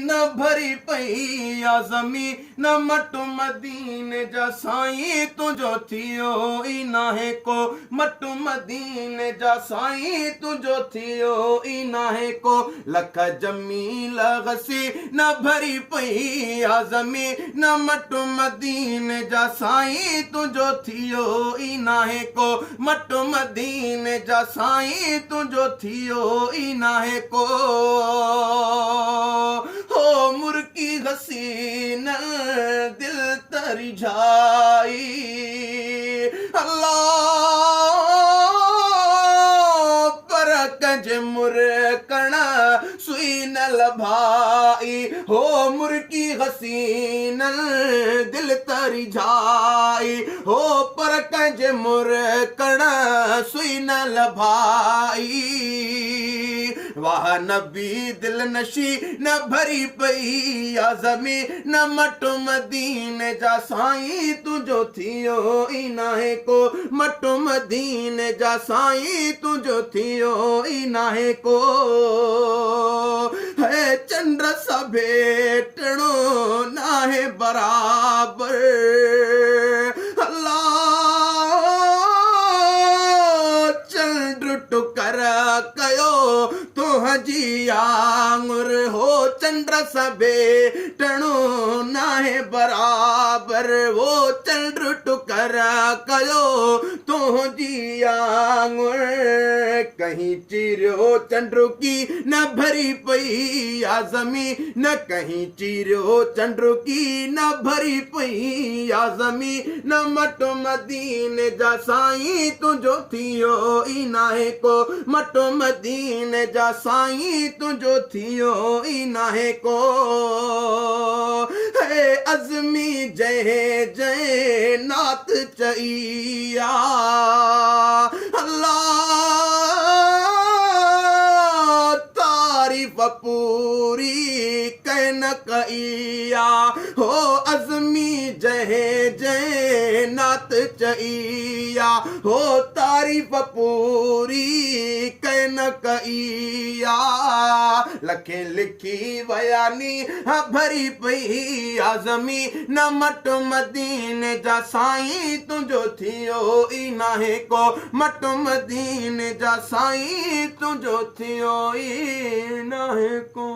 न भरी पई या ज़मी न मटु मदीने जा साईं तुंहिंजो थियो ई नाहे को मटु मदीने जा साईं तुंहिंजो थियो ई नाहे को लख जमील गसी न भरी पई या ज़मी न मटु मदीने जा साईं तुंहिंजो थियो ई नाहे को मटु मदीने जा साईं तुंहिंजो थियो ई नाहे को हो मुर्की हसीन दिल तरी जाई अल्लाह पर कंज मुरकण सुई न लभाई हो मुर्की हसीन दिल तरी जाई हो पर कंज मुरकण सुई न लभाई वाह नबी दिल नशी न भरी पई या ज़मी न मटु मदीने जा साईं तुंहिंजो थियो ई नाहे को मटु मदीने जा साईं तुंहिंजो थियो ई नाहे को है चंद्र सा भेटणो नाहे बराबर अल्लाह चंद्र टुकर कयो तुंहिंजी आंगुर हो चंद्र सा भेटणो नाहे बराबर वो चंद्र टुकर कयो तुंहिंजी आंगुर कहीं चिरियो चंद्र की न भरी पई या ज़मी न कहीं चिरियो चंद्र की न भरी पई या ज़मी न मटु मदीने जा साईं तुंहिंजो थियो ई नाहे को मटु मदीने जा साईं तुंहिंजो थियो ई नाहे को है अज़मी जय जय नात चईया अल्लाह तारीफ़ पूरी कैन कईया हो अज़मी जय जय नात चईया हो तारीफ़ पूरी कैन कईया लखे लिखी वयानी भरी पई या ज़मी न मटु मदीने जा साईं तुंहिंजो थियो ई नाहे को मटु मदीने जा साईं तुंहिंजो थियो ई नाहे को